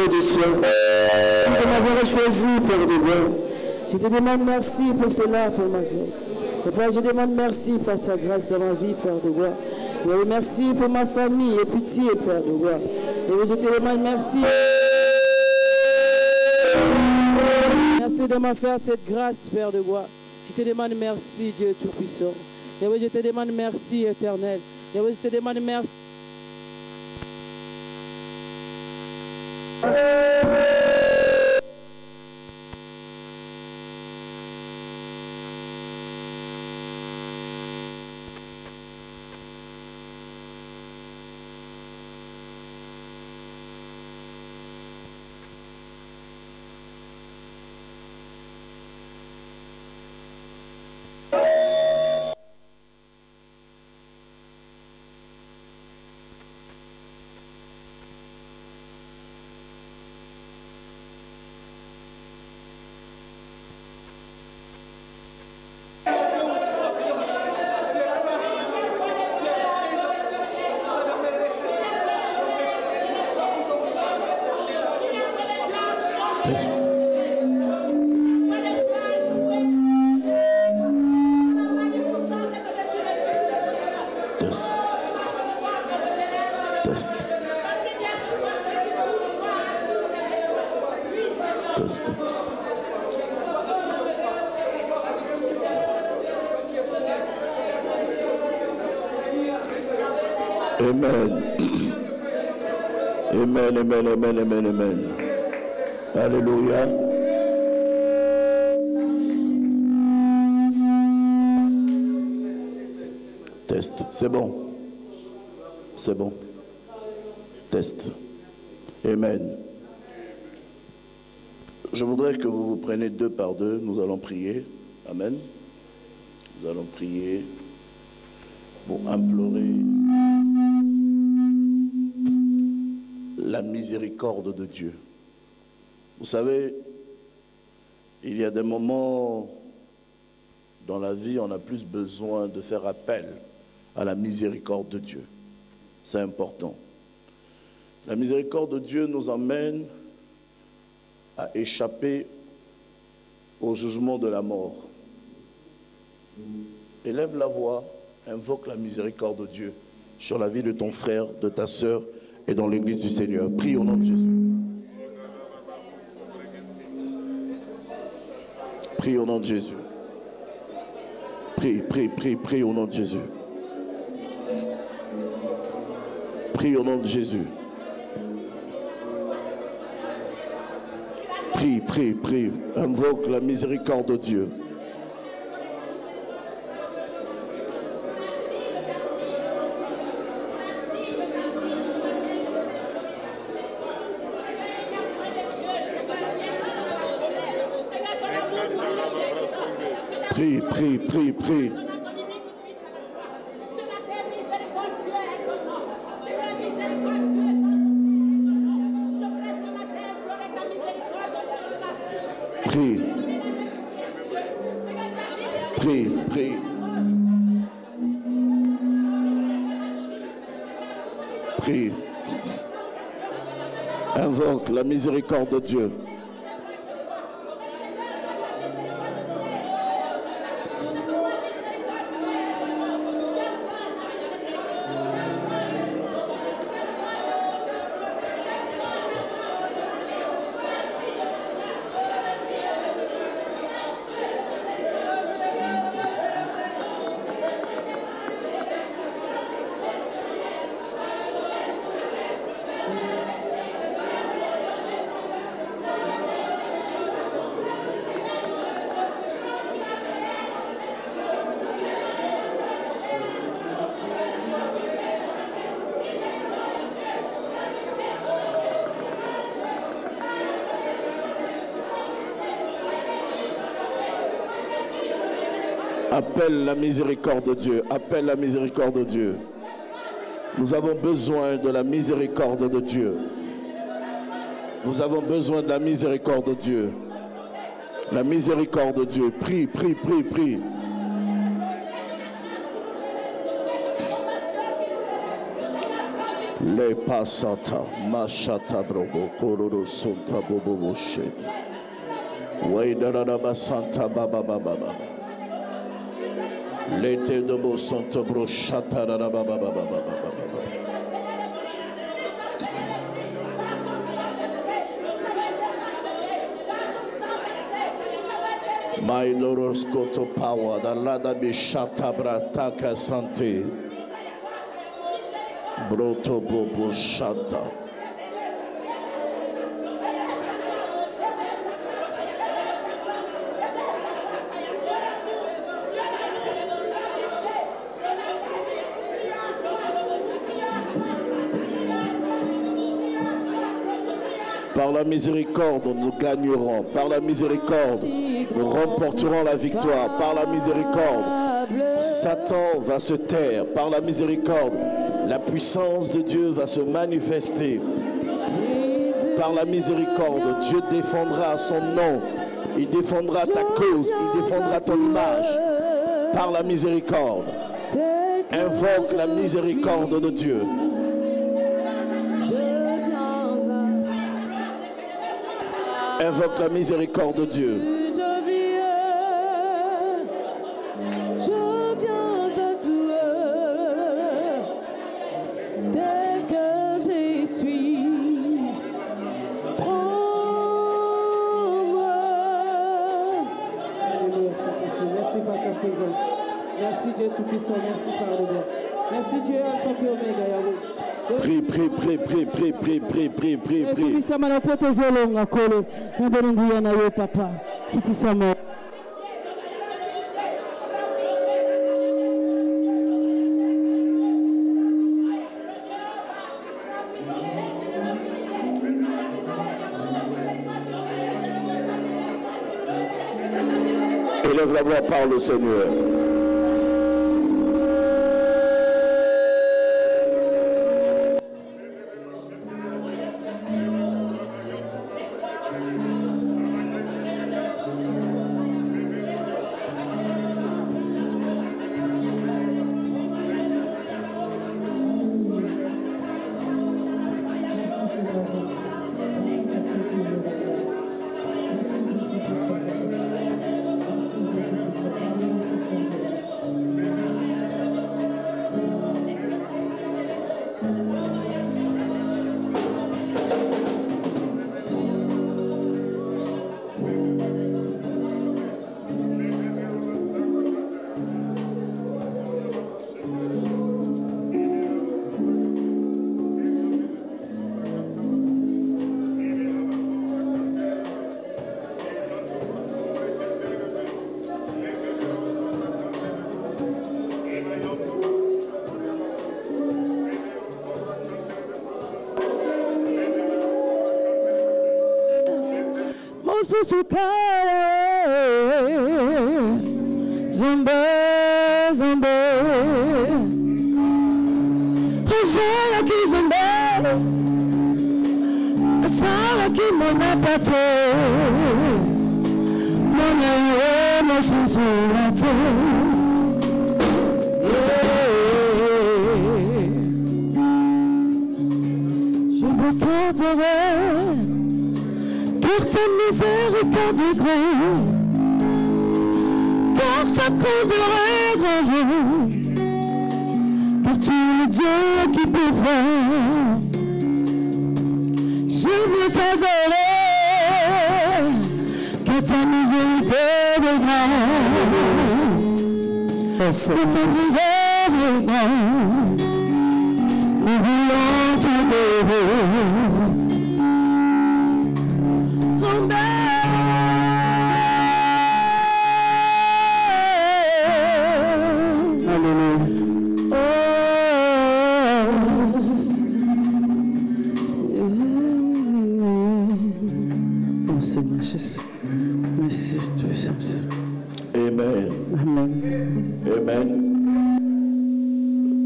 auprès de toi. De m'avoir choisi, Père de gloire. Je te demande merci pour cela, pour ma gloire. Et Père, je demande merci pour ta grâce dans ma vie, Père de gloire. Et merci pour ma famille et pitié, Père de gloire. Et je te demande merci. Merci de m'avoir cette grâce, Père de gloire. Je te demande merci, Dieu Tout-Puissant. Et je te demande merci, Éternel. Et je te demande merci. Amen. Amen, amen, amen, amen, amen. Alléluia. Test. C'est bon. C'est bon. Test. Amen. Je voudrais que vous vous preniez deux par deux. Nous allons prier. Amen. Nous allons prier pour implorer la miséricorde de Dieu. Vous savez, il y a des moments dans la vie, on a plus besoin de faire appel à la miséricorde de Dieu. C'est important. La miséricorde de Dieu nous emmène à échapper au jugement de la mort. Élève la voix, invoque la miséricorde de Dieu sur la vie de ton frère, de ta sœur et dans l'église du Seigneur. Prie au nom de Jésus. Prie au nom de Jésus. Prie, prie, prie, prie au nom de Jésus. Prie au nom de Jésus. Prie, prie, prie. Invoque la miséricorde de Dieu. Prie, prie, prie, prie. Prie. Prie, prie. Prie. Invoque la miséricorde de Dieu. Appelle la miséricorde de Dieu. Appelle la miséricorde de Dieu. Nous avons besoin de la miséricorde de Dieu. Nous avons besoin de la miséricorde de Dieu. La miséricorde de Dieu. Prie, prie, prie, prie. Le pasata, machata brobo, kororo sunta bobo boshe. Waidara basanta baba baba baba. Lete de bo santa bro chata baba baba baba baba. My Lord's Koto power, the Lada Bishata Brataka Sante Broto Bobo Shata. Par la miséricorde, nous gagnerons. Par la miséricorde, nous remporterons la victoire. Par la miséricorde, Satan va se taire. Par la miséricorde, la puissance de Dieu va se manifester. Par la miséricorde, Dieu défendra son nom. Il défendra ta cause. Il défendra ton image. Par la miséricorde, invoque la miséricorde de Dieu. Invoque la miséricorde de Dieu. Je viens à toi, tel que je suis. Prends-moi. Alléluia, Saint-Esprit. Merci pour ta présence. Merci Dieu Tout-Puissant. Merci par le droit. Merci Dieu Alpha et Oméga, Yahweh. Prie, prie, prie, prie, prie, prie, prie, prie, prie, prie. Papa. Kiti sama. Élève la voix, parle au Seigneur. Zombe, zombe, Ozala ki zombe, Asala ki mona pato, Mona ye mo susurate. Je veux t'adorer, car ta miséricorde est grande. Car ta grandeur est grande, car tu es le Dieu qui pourvoit. Je veux t'adorer, car ta miséricorde est grande. Car ta miséricorde est grande, nous voulons t'adorer.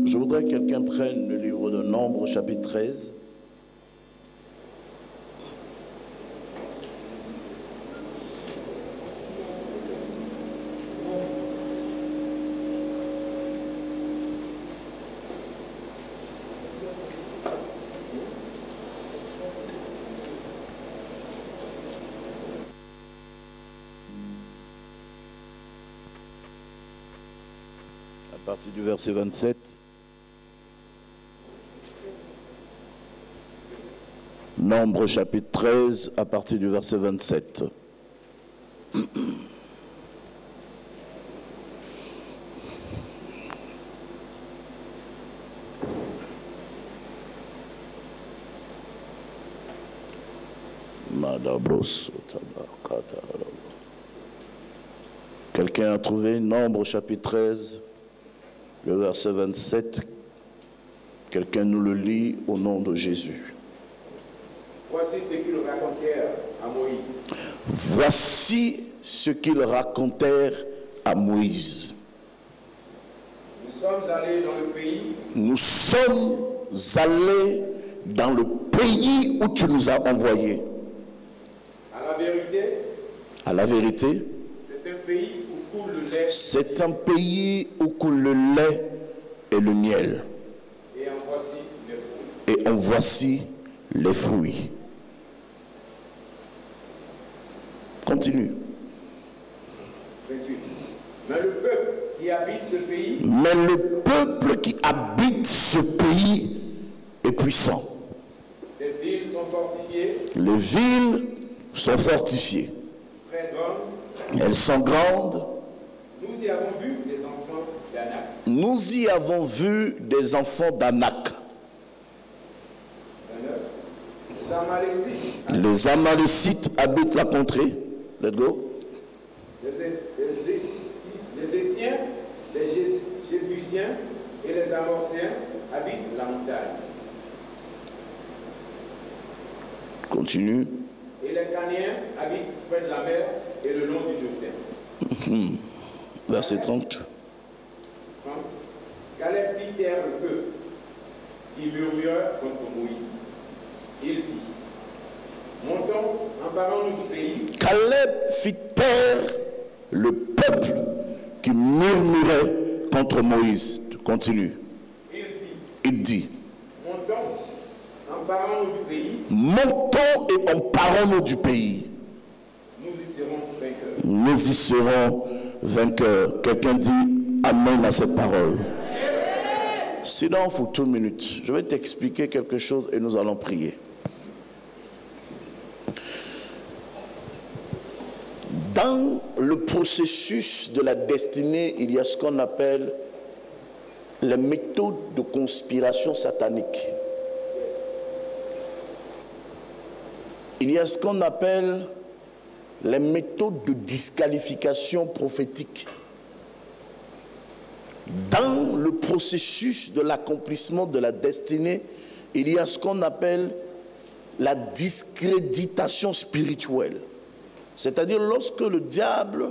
Je voudrais que quelqu'un prenne le livre de Nombres, chapitre 13. partir du verset 27. Nombre chapitre 13 à partir du verset 27. Quelqu'un a trouvé Nombre chapitre 13, le verset 27. Quelqu'un nous le lit au nom de Jésus. Voici ce qu'ils racontèrent à Moïse. Voici ce qu'ils racontèrent à Moïse. Nous sommes allés dans le pays. Nous sommes allés dans le pays où tu nous as envoyés. À la vérité, c'est un pays où coule le lait. C'est un pays où coule le lait et le miel. Et en voici les fruits. Et en voici les fruits. Continue. 28. Mais le peuple qui habite ce pays. Mais le peuple qui habite ce pays est puissant. Les villes sont fortifiées. Les villes sont fortifiées. Très grandes. Elles sont grandes. Nous y avons vu des enfants d'Anak. Nous y avons vu des enfants d'Anak. 29. Les Amalécites habitent la contrée. Let's go. Les Étiens, les Jébusiens et les Amorciens habitent la montagne. Continue. Et les Canéens habitent près de la mer et le long du Jourdain. Verset 30. 30. Caleb fit taire le peuple qui murmura contre Moïse. Il dit, montons, emparons-nous du pays. Caleb fit taire le peuple qui murmurait contre Moïse. Continue. Il dit, montons, emparons-nous du pays. Montons et emparons-nous du pays. Nous y serons vainqueurs. Nous y serons vainqueurs. Quelqu'un dit amen à cette parole. Sit down for 2 minutes. Je vais t'expliquer quelque chose et nous allons prier. Dans le processus de la destinée, il y a ce qu'on appelle les méthodes de conspiration satanique. Il y a ce qu'on appelle les méthodes de disqualification prophétique. Dans le processus de l'accomplissement de la destinée, il y a ce qu'on appelle la discréditation spirituelle. C'est-à-dire lorsque le diable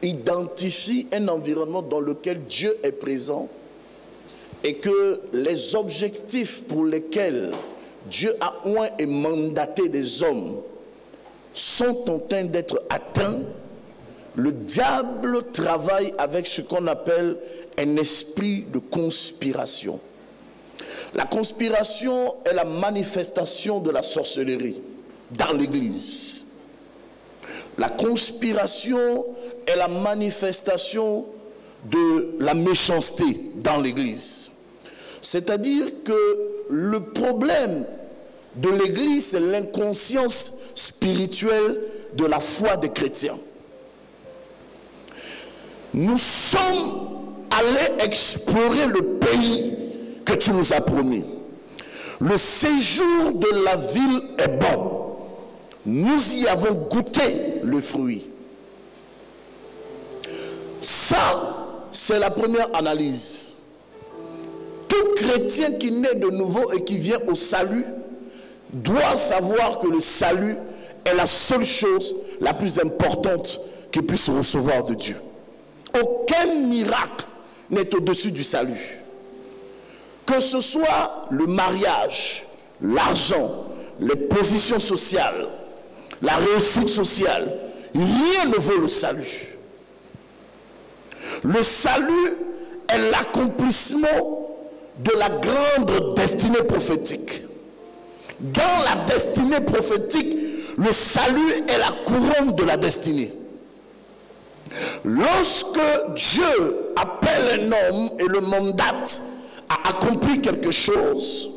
identifie un environnement dans lequel Dieu est présent et que les objectifs pour lesquels Dieu a oint et mandaté des hommes sont en train d'être atteints, le diable travaille avec ce qu'on appelle un esprit de conspiration. La conspiration est la manifestation de la sorcellerie dans l'Église. La conspiration est la manifestation de la méchanceté dans l'Église. C'est-à-dire que le problème de l'Église, c'est l'inconscience spirituelle de la foi des chrétiens. Nous sommes allés explorer le pays que tu nous as promis. Le séjour de la ville est bon. Nous y avons goûté le fruit. Ça, c'est la première analyse. Tout chrétien qui naît de nouveau et qui vient au salut doit savoir que le salut est la seule chose la plus importante qu'il puisse recevoir de Dieu. Aucun miracle n'est au-dessus du salut. Que ce soit le mariage, l'argent, les positions sociales, la réussite sociale, rien ne vaut le salut. Le salut est l'accomplissement de la grande destinée prophétique. Dans la destinée prophétique, le salut est la couronne de la destinée. lorsque Dieu appelle un homme et le mandate à accomplir quelque chose,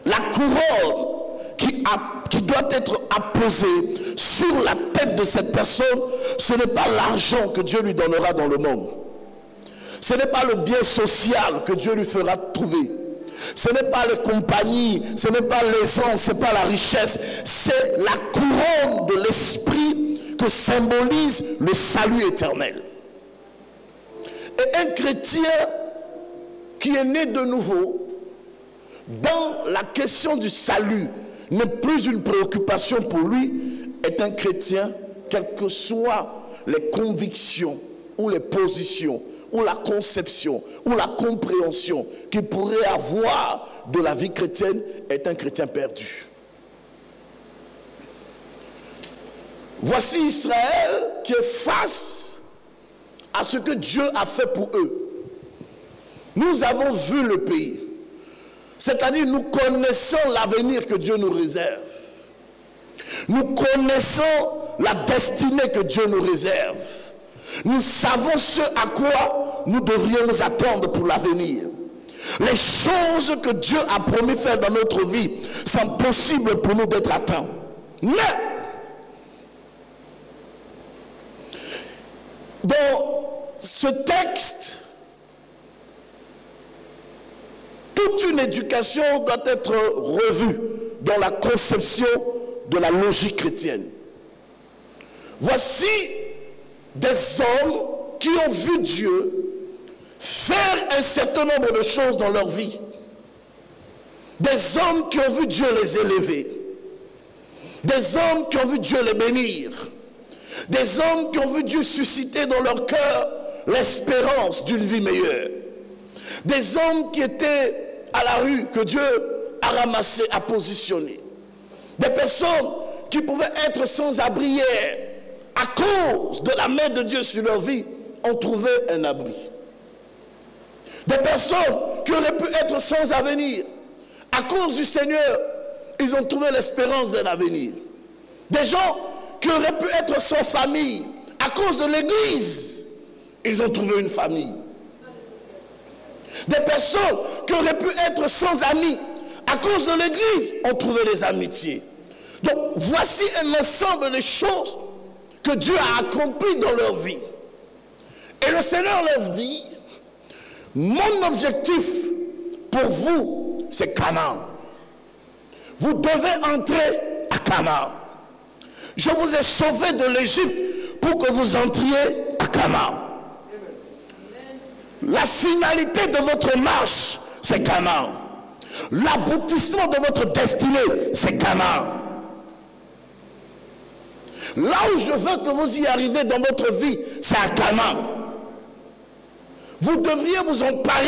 la couronne qui doit être apposée sur la tête de cette personne, ce n'est pas l'argent que Dieu lui donnera dans le monde. Ce n'est pas le bien social que Dieu lui fera trouver. Ce n'est pas les compagnies, ce n'est pas l'aisance, ce n'est pas la richesse. C'est la couronne de l'esprit que symbolise le salut éternel. Et un chrétien qui est né de nouveau, dans la question du salut, n'est plus une préoccupation pour lui, est un chrétien, quelles que soient les convictions ou les positions, ou la conception, ou la compréhension qu'il pourrait avoir de la vie chrétienne, est un chrétien perdu. Voici Israël qui est face à ce que Dieu a fait pour eux. Nous avons vu le pays. C'est-à-dire, nous connaissons l'avenir que Dieu nous réserve. Nous connaissons la destinée que Dieu nous réserve. Nous savons ce à quoi nous devrions nous attendre pour l'avenir. Les choses que Dieu a promis faire dans notre vie sont possibles pour nous d'être atteints. Mais, dans ce texte, toute une éducation doit être revue dans la conception de la logique chrétienne. Voici des hommes qui ont vu Dieu faire un certain nombre de choses dans leur vie. Des hommes qui ont vu Dieu les élever. Des hommes qui ont vu Dieu les bénir. Des hommes qui ont vu Dieu susciter dans leur cœur l'espérance d'une vie meilleure. Des hommes qui étaient à la rue, que Dieu a ramassé, a positionné. Des personnes qui pouvaient être sans abri hier, à cause de la main de Dieu sur leur vie, ont trouvé un abri. Des personnes qui auraient pu être sans avenir, à cause du Seigneur, ils ont trouvé l'espérance d'un avenir. Des gens qui auraient pu être sans famille, à cause de l'Église, ils ont trouvé une famille. Des personnes qui auraient pu être sans amis, à cause de l'Église, ont trouvé des amitiés. Donc, voici un ensemble de choses que Dieu a accomplies dans leur vie. Et le Seigneur leur dit, mon objectif pour vous, c'est Canaan. Vous devez entrer à Canaan. Je vous ai sauvé de l'Égypte pour que vous entriez à Canaan. La finalité de votre marche, c'est Canaan. L'aboutissement de votre destinée, c'est Canaan. Là où je veux que vous y arrivez dans votre vie, c'est à Canaan. Vous devriez vous emparer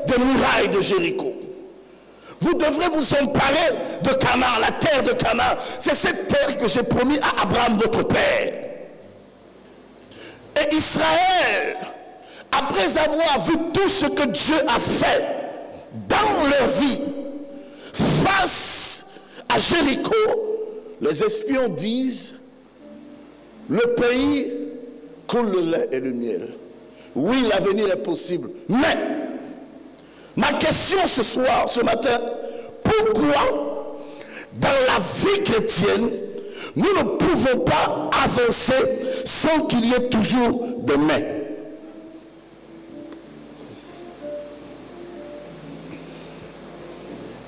des murailles de Jéricho. Vous devrez vous emparer de Canaan, la terre de Canaan. C'est cette terre que j'ai promis à Abraham, votre père. Et Israël, après avoir vu tout ce que Dieu a fait dans leur vie, face à Jéricho, les espions disent, le pays coule le lait et le miel. Oui, l'avenir est possible. Mais, ma question ce soir, ce matin, pourquoi dans la vie chrétienne, nous ne pouvons pas avancer sans qu'il y ait toujours des mais?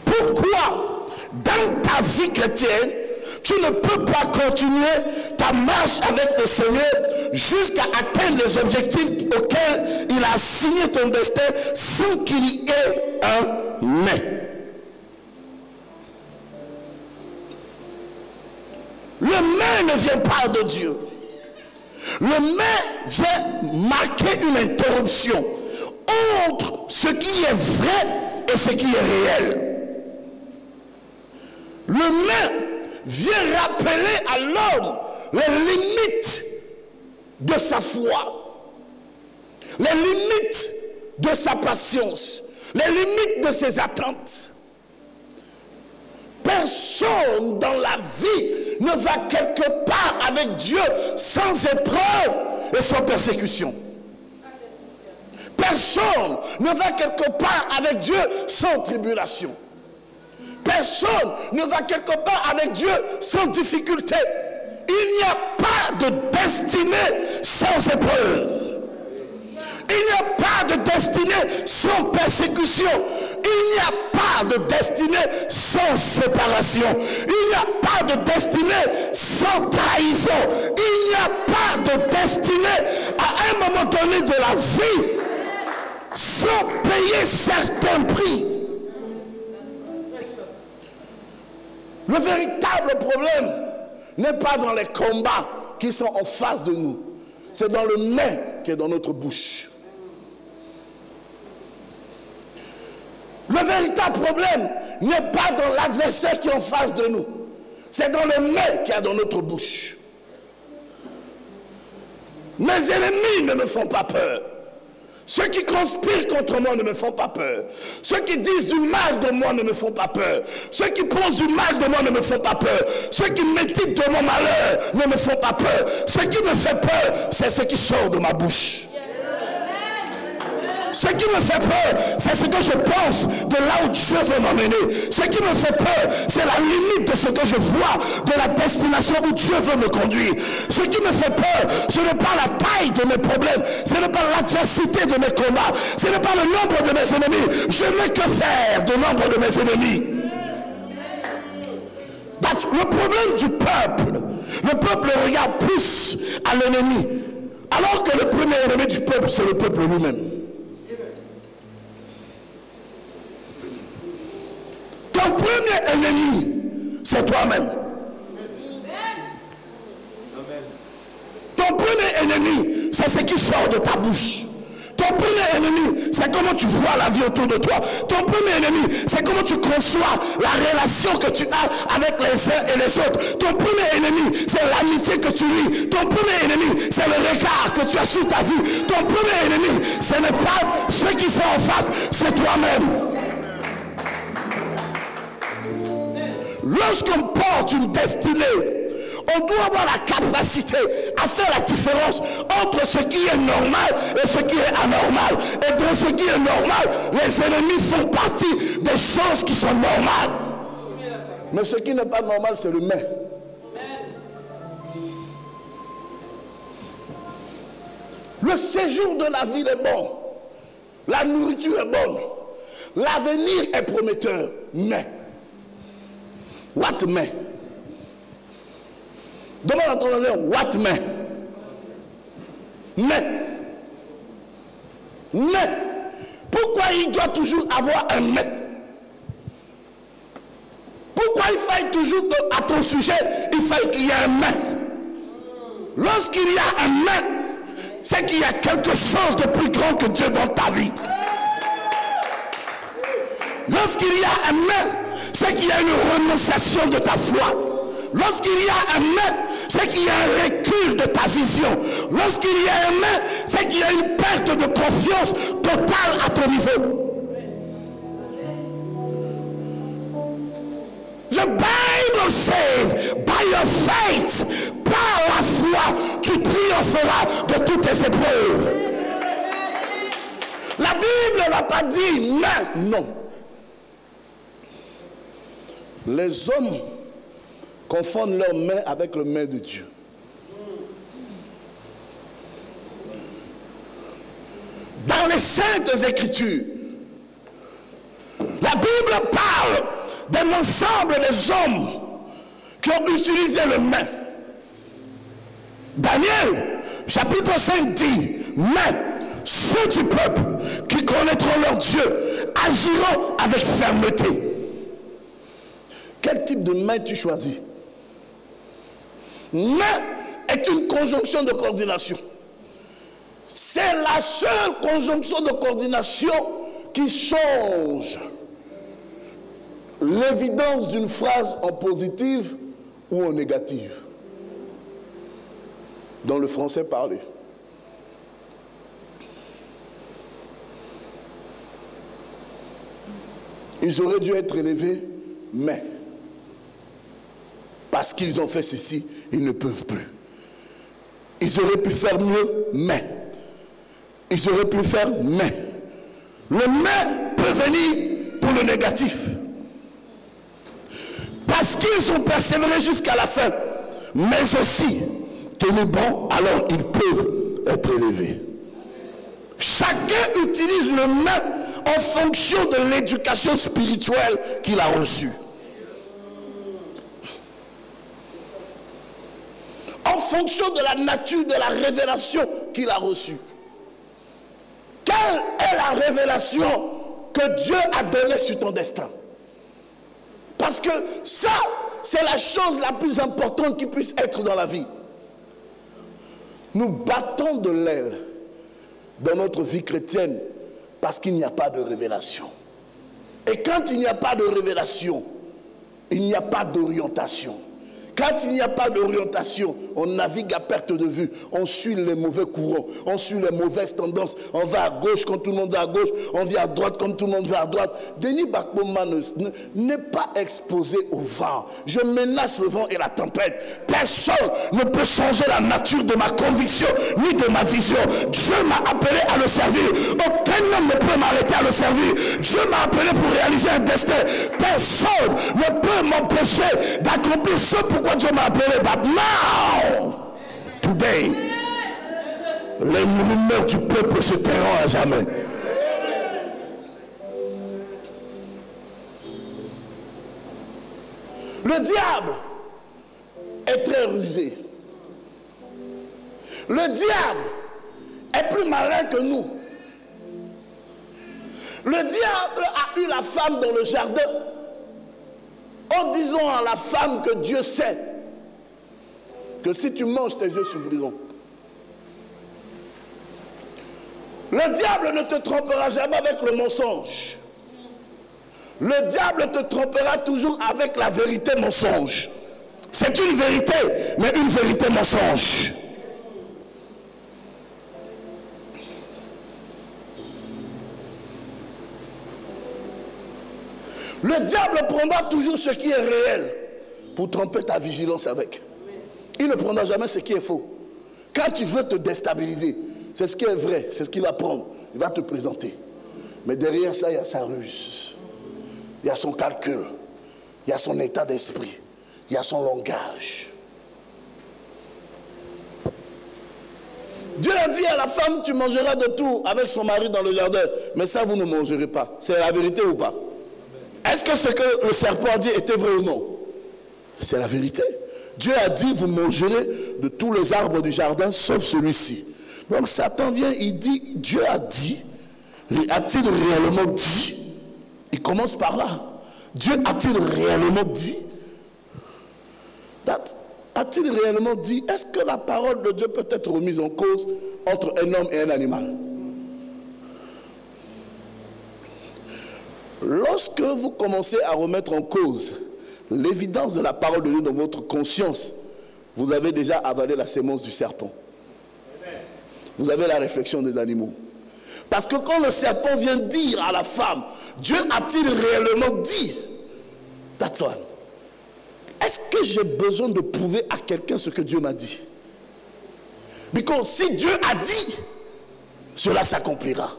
Pourquoi dans ta vie chrétienne, tu ne peux pas continuer ta marche avec le Seigneur jusqu'à atteindre les objectifs auxquels il a signé ton destin sans qu'il y ait un mais? Le mais ne vient pas de Dieu. Le mais vient marquer une interruption entre ce qui est vrai et ce qui est réel. Le mais vient rappeler à l'homme les limites de sa foi, les limites de sa patience, les limites de ses attentes. Personne dans la vie ne va quelque part avec Dieu sans épreuve et sans persécution. Personne ne va quelque part avec Dieu sans tribulation. Personne ne va quelque part avec Dieu sans difficulté. Il n'y a pas de destinée sans épreuve. Il n'y a pas de destinée sans persécution. Il n'y a pas de destinée sans séparation. Il n'y a pas de destinée sans trahison. Il n'y a pas de destinée à un moment donné de la vie sans payer certains prix. Le véritable problème n'est pas dans les combats qui sont en face de nous. C'est dans le mets qui est dans notre bouche. Le véritable problème n'est pas dans l'adversaire qui est en face de nous. C'est dans le mets qui est dans notre bouche. Mes ennemis ne me font pas peur. Ceux qui conspirent contre moi ne me font pas peur. Ceux qui disent du mal de moi ne me font pas peur. Ceux qui pensent du mal de moi ne me font pas peur. Ceux qui méditent de mon malheur ne me font pas peur. Ce qui me fait peur, c'est ce qui sort de ma bouche. Ce qui me fait peur, c'est ce que je pense de là où Dieu veut m'emmener. Ce qui me fait peur, c'est la limite de ce que je vois, de la destination où Dieu veut me conduire. Ce qui me fait peur, ce n'est pas la taille de mes problèmes, ce n'est pas l'adversité de mes combats, ce n'est pas le nombre de mes ennemis. Je n'ai que faire du nombre de mes ennemis. Parce que le problème du peuple regarde plus à l'ennemi, alors que le premier ennemi du peuple, c'est le peuple lui-même. Ton premier ennemi, c'est toi-même. Ton premier ennemi, c'est ce qui sort de ta bouche. Ton premier ennemi, c'est comment tu vois la vie autour de toi. Ton premier ennemi, c'est comment tu conçois la relation que tu as avec les uns et les autres. Ton premier ennemi, c'est l'amitié que tu lis. Ton premier ennemi, c'est le regard que tu as sur ta vie. Ton premier ennemi, ce n'est pas ceux qui sont en face, c'est toi-même. Lorsqu'on porte une destinée, on doit avoir la capacité à faire la différence entre ce qui est normal et ce qui est anormal. Et dans ce qui est normal, les ennemis font partie des choses qui sont normales. Mais ce qui n'est pas normal, c'est le mais. Le séjour de la ville est bon. La nourriture est bonne. L'avenir est prometteur. Mais what mais? Demande à ton honneur, what mais? Mais, pourquoi il doit toujours avoir un mais? Pourquoi il faille toujours à ton sujet, il faille qu'il y ait un mais? Lorsqu'il y a un mais, c'est qu'il y a quelque chose de plus grand que Dieu dans ta vie. Lorsqu'il y a un mais, c'est qu'il y a une renonciation de ta foi. Lorsqu'il y a un mais, c'est qu'il y a un recul de ta vision. Lorsqu'il y a un mais, c'est qu'il y a une perte de confiance totale à ton niveau. The Bible says, by your faith, par la foi, tu triompheras de toutes tes épreuves. La Bible n'a pas dit mais, non. Les hommes confondent leurs mains avec le main de Dieu. Dans les Saintes Écritures, la Bible parle d'un ensemble des hommes qui ont utilisé le main. Daniel, chapitre 5 dit, mais ceux du peuple qui connaîtront leur Dieu agiront avec fermeté. Quel type de main tu choisis? Main est une conjonction de coordination. C'est la seule conjonction de coordination qui change l'évidence d'une phrase en positive ou en négative. Dans le français parlé. Ils auraient dû être élevés, mais parce qu'ils ont fait ceci, ils ne peuvent plus. Ils auraient pu faire mieux, mais. Ils auraient pu faire mais. Le mais peut venir pour le négatif. Parce qu'ils ont persévéré jusqu'à la fin. Mais aussi, tenus bons, alors ils peuvent être élevés. Chacun utilise le mais en fonction de l'éducation spirituelle qu'il a reçue. En fonction de la nature de la révélation qu'il a reçue. Quelle est la révélation que Dieu a donnée sur ton destin? Parce que ça, c'est la chose la plus importante qui puisse être dans la vie. Nous battons de l'aile dans notre vie chrétienne parce qu'il n'y a pas de révélation. Et quand il n'y a pas de révélation, il n'y a pas d'orientation. Quand il n'y a pas d'orientation, on navigue à perte de vue, on suit les mauvais courants, on suit les mauvaises tendances, on va à gauche quand tout le monde va à gauche, on vient à droite quand tout le monde va à droite. Denis Bakboma n'est pas exposé au vent. Je menace le vent et la tempête. Personne ne peut changer la nature de ma conviction ni de ma vision. Dieu m'a appelé à le servir. Aucun homme ne peut m'arrêter à le servir. Dieu m'a appelé pour réaliser un destin. Personne ne peut m'empêcher d'accomplir ce pourquoi Dieu m'a appelé. But now, today, les rumeurs du peuple se tairont à jamais. Le diable est très rusé. Le diable est plus malin que nous. Le diable a eu la femme dans le jardin en disant à la femme que Dieu sait que si tu manges, tes yeux s'ouvriront. Le diable ne te trompera jamais avec le mensonge. Le diable te trompera toujours avec la vérité mensonge. C'est une vérité, mais une vérité mensonge. Le diable prendra toujours ce qui est réel pour tromper ta vigilance avec. Il ne prendra jamais ce qui est faux. Quand tu veux te déstabiliser, c'est ce qui est vrai, c'est ce qu'il va prendre. Il va te présenter. Mais derrière ça, il y a sa ruse. Il y a son calcul. Il y a son état d'esprit. Il y a son langage. Dieu a dit à la femme, tu mangeras de tout avec son mari dans le jardin. Mais ça, vous ne mangerez pas. C'est la vérité ou pas? Est-ce que ce que le serpent a dit était vrai ou non? C'est la vérité. Dieu a dit, vous mangerez de tous les arbres du jardin, sauf celui-ci. Donc Satan vient, il dit, Dieu a dit, a-t-il réellement dit? Il commence par là. Dieu a-t-il réellement dit? A-t-il réellement dit? Est-ce que la parole de Dieu peut être remise en cause entre un homme et un animal? Lorsque vous commencez à remettre en cause l'évidence de la parole de Dieu dans votre conscience, vous avez déjà avalé la sémence du serpent. Vous avez la réflexion des animaux. Parce que quand le serpent vient dire à la femme, Dieu a-t-il réellement dit? That's all. Est-ce que j'ai besoin de prouver à quelqu'un ce que Dieu m'a dit? Parce que si Dieu a dit, cela s'accomplira.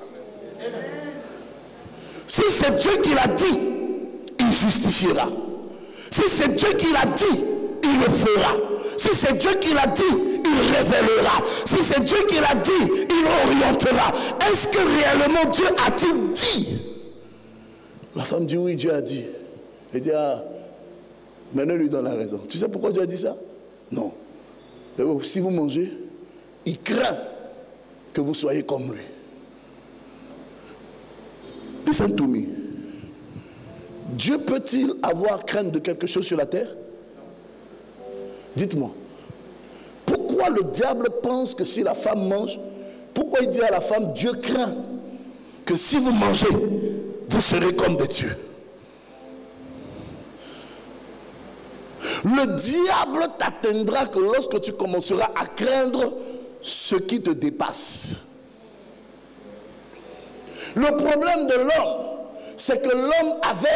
Si c'est Dieu qui l'a dit, il justifiera. Si c'est Dieu qui l'a dit, il le fera. Si c'est Dieu qui l'a dit, il révélera. Si c'est Dieu qui l'a dit, il orientera. Est-ce que réellement Dieu a-t-il dit? La femme dit oui, Dieu a dit. Elle dit ah, maintenant lui donne la raison. Tu sais pourquoi Dieu a dit ça? Non. Si vous mangez, il craint que vous soyez comme lui. Listen to me. Dieu peut-il avoir crainte de quelque chose sur la terre? Dites-moi. Pourquoi le diable pense que si la femme mange, pourquoi il dit à la femme, Dieu craint que si vous mangez, vous serez comme des dieux? Le diable t'atteindra que lorsque tu commenceras à craindre ce qui te dépasse. Le problème de l'homme, c'est que l'homme avait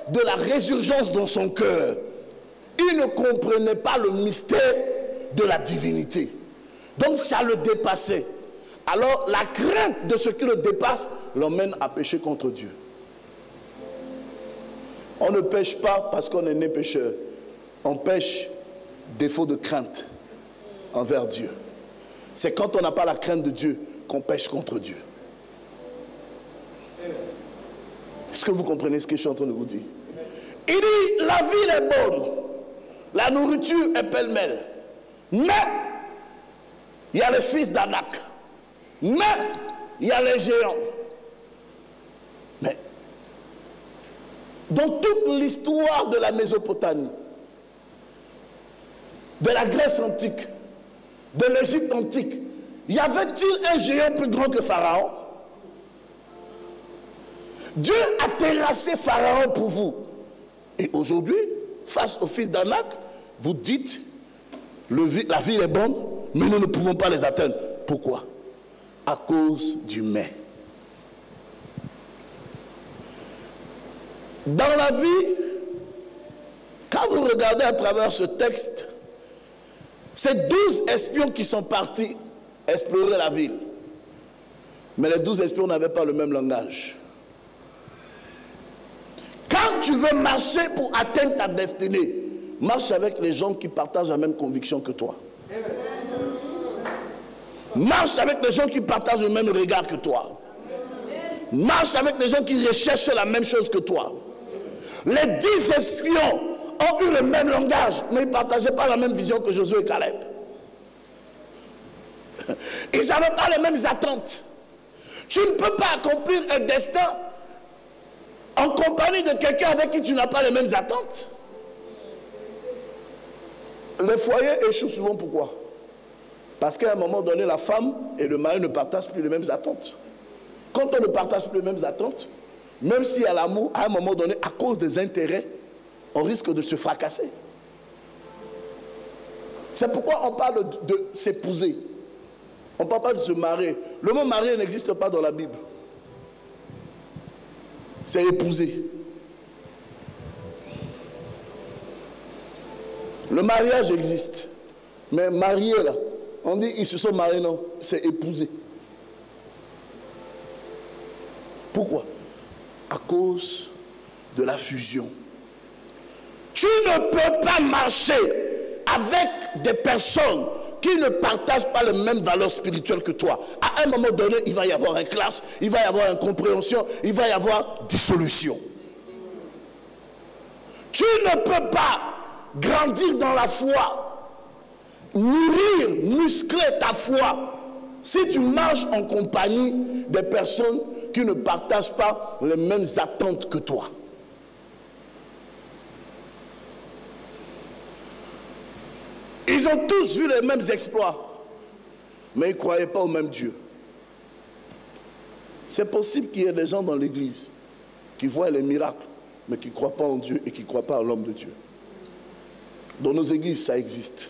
de la résurgence dans son cœur. Il ne comprenait pas le mystère de la divinité. Donc ça le dépassait. Alors la crainte de ce qui le dépasse l'emmène à pécher contre Dieu. On ne pêche pas parce qu'on est né pécheur. On pêche défaut de crainte envers Dieu. C'est quand on n'a pas la crainte de Dieu qu'on pêche contre Dieu. Est-ce que vous comprenez ce que je suis en train de vous dire? Il dit, la ville est bonne, la nourriture est pêle-mêle, mais il y a les fils d'Anak, mais il y a les géants. Mais dans toute l'histoire de la Mésopotamie, de la Grèce antique, de l'Égypte antique, y avait-il un géant plus grand que Pharaon? Dieu a terrassé Pharaon pour vous. Et aujourd'hui, face aux fils d'Anak, vous dites, la ville est bonne, mais nous ne pouvons pas les atteindre. Pourquoi? À cause du mais. Dans la vie, quand vous regardez à travers ce texte, c'est 12 espions qui sont partis explorer la ville. Mais les 12 espions n'avaient pas le même langage. Quand tu veux marcher pour atteindre ta destinée, marche avec les gens qui partagent la même conviction que toi. Marche avec les gens qui partagent le même regard que toi. Marche avec les gens qui recherchent la même chose que toi. Les 10 espions ont eu le même langage, mais ils ne partageaient pas la même vision que Josué et Caleb. Ils n'avaient pas les mêmes attentes. Tu ne peux pas accomplir un destin en compagnie de quelqu'un avec qui tu n'as pas les mêmes attentes. Les foyers échouent souvent, pourquoi? Parce qu'à un moment donné, la femme et le mari ne partagent plus les mêmes attentes. Quand on ne partage plus les mêmes attentes, même s'il y a l'amour, à un moment donné, à cause des intérêts, on risque de se fracasser. C'est pourquoi on parle de s'épouser. On ne parle pas de se marier. Le mot marier n'existe pas dans la Bible. C'est épouser. Le mariage existe. Mais marié là, on dit ils se sont mariés, non. C'est épouser. Pourquoi? À cause de la fusion. Tu ne peux pas marcher avec des personnes qui ne partagent pas les mêmes valeurs spirituelles que toi. À un moment donné, il va y avoir un clash, il va y avoir une incompréhension, il va y avoir dissolution. Tu ne peux pas grandir dans la foi, nourrir, muscler ta foi, si tu marches en compagnie des personnes qui ne partagent pas les mêmes attentes que toi. Ils ont tous vu les mêmes exploits, mais ils ne croyaient pas au même Dieu. C'est possible qu'il y ait des gens dans l'église qui voient les miracles, mais qui ne croient pas en Dieu et qui ne croient pas à l'homme de Dieu. Dans nos églises, ça existe.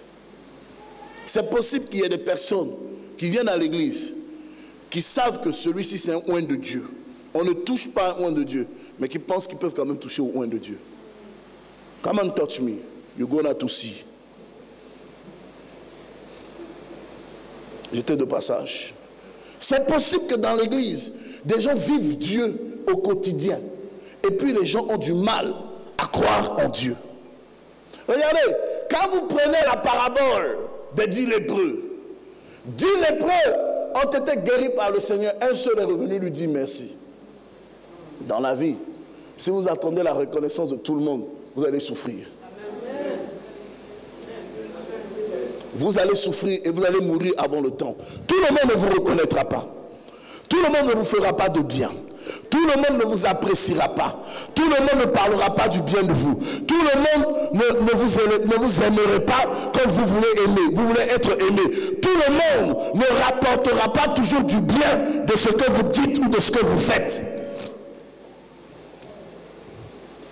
C'est possible qu'il y ait des personnes qui viennent à l'église, qui savent que celui-ci c'est un oint de Dieu. On ne touche pas un oint de Dieu, mais qui pensent qu'ils peuvent quand même toucher au oint de Dieu. Come and touch me, you're gonna to see. J'étais de passage. C'est possible que dans l'église, des gens vivent Dieu au quotidien. Et puis les gens ont du mal à croire en Dieu. Regardez, quand vous prenez la parabole des 10 lépreux, 10 lépreux ont été guéris par le Seigneur. Un seul est revenu lui dire merci. Dans la vie, si vous attendez la reconnaissance de tout le monde, vous allez souffrir. Vous allez souffrir et vous allez mourir avant le temps. Tout le monde ne vous reconnaîtra pas. Tout le monde ne vous fera pas de bien. Tout le monde ne vous appréciera pas. Tout le monde ne parlera pas du bien de vous. Tout le monde ne vous aimerait pas comme vous voulez aimer. Vous voulez être aimé. Tout le monde ne rapportera pas toujours du bien de ce que vous dites ou de ce que vous faites.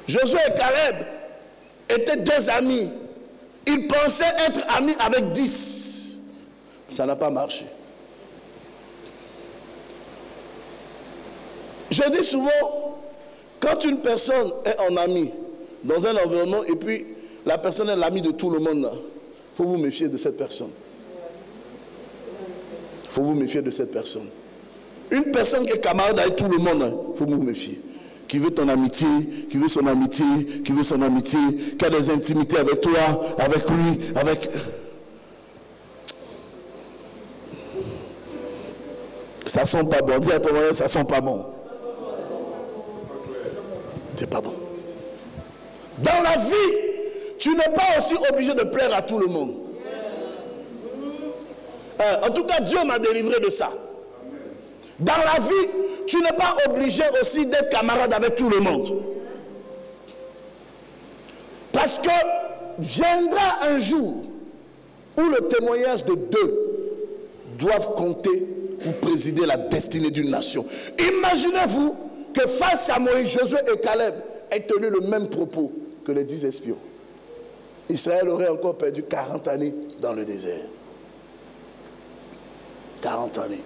Josué et Caleb étaient 2 amis. Ils pensaient être amis avec 10. Ça n'a pas marché. Je dis souvent, quand une personne est en ami dans un environnement et puis la personne est l'ami de tout le monde, il faut vous méfier de cette personne. Il faut vous méfier de cette personne. Une personne qui est camarade avec tout le monde, il faut vous méfier. Qui veut ton amitié, qui veut son amitié, qui veut son amitié, qui a des intimités avec toi, avec lui, avec... Ça sent pas bon. Dis à ton voisin, ça sent pas bon. C'est pas bon. Dans la vie, tu n'es pas aussi obligé de plaire à tout le monde. En tout cas, Dieu m'a délivré de ça. Dans la vie, tu n'es pas obligé aussi d'être camarade avec tout le monde. Parce que viendra un jour où le témoignage de deux doivent compter pour présider la destinée d'une nation. Imaginez-vous que face à Moïse, Josué et Caleb aient tenu le même propos que les 10 espions. Israël aurait encore perdu 40 années dans le désert. 40 années.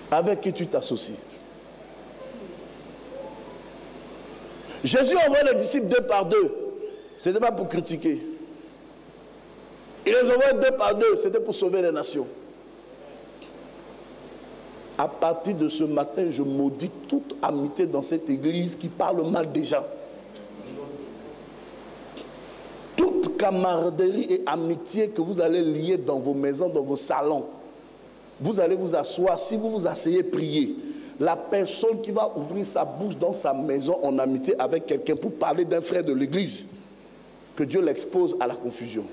Avec qui tu t'associes? Jésus envoie les disciples 2 par 2. Ce n'était pas pour critiquer. Il les envoie 2 par 2. C'était pour sauver les nations. À partir de ce matin, je maudis toute amitié dans cette église qui parle mal des gens. Toute camaraderie et amitié que vous allez lier dans vos maisons, dans vos salons. Vous allez vous asseoir, si vous vous asseyez, prier. La personne qui va ouvrir sa bouche dans sa maison en amitié avec quelqu'un pour parler d'un frère de l'église, que Dieu l'expose à la confusion.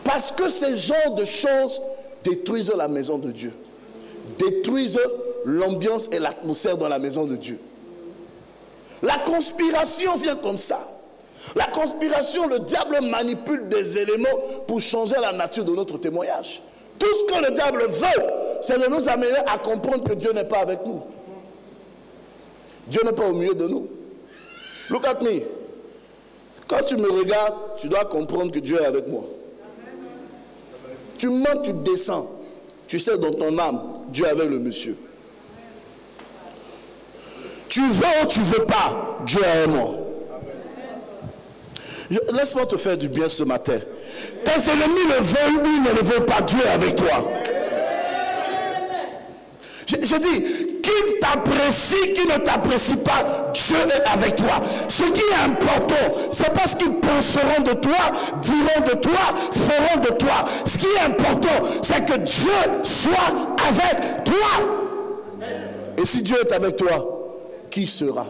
Parce que ces genres de choses détruisent la maison de Dieu. Détruisent l'ambiance et l'atmosphère dans la maison de Dieu. La conspiration vient comme ça. La conspiration, le diable manipule des éléments pour changer la nature de notre témoignage. Tout ce que le diable veut, c'est de nous amener à comprendre que Dieu n'est pas avec nous. Dieu n'est pas au milieu de nous. Look at me. Quand tu me regardes, tu dois comprendre que Dieu est avec moi. Tu montes, tu descends. Tu sais dans ton âme, Dieu est avec le monsieur. Tu veux ou tu ne veux pas, Dieu est avec moi. Laisse-moi te faire du bien ce matin. Tes ennemis le veulent ou ne le veulent pas, Dieu est avec toi. Je dis, qu'il t'apprécie, qu'il ne t'apprécie pas, Dieu est avec toi. Ce qui est important, c'est pas ce qu'ils penseront de toi, diront de toi, feront de toi. Ce qui est important, c'est que Dieu soit avec toi. Et si Dieu est avec toi, qui sera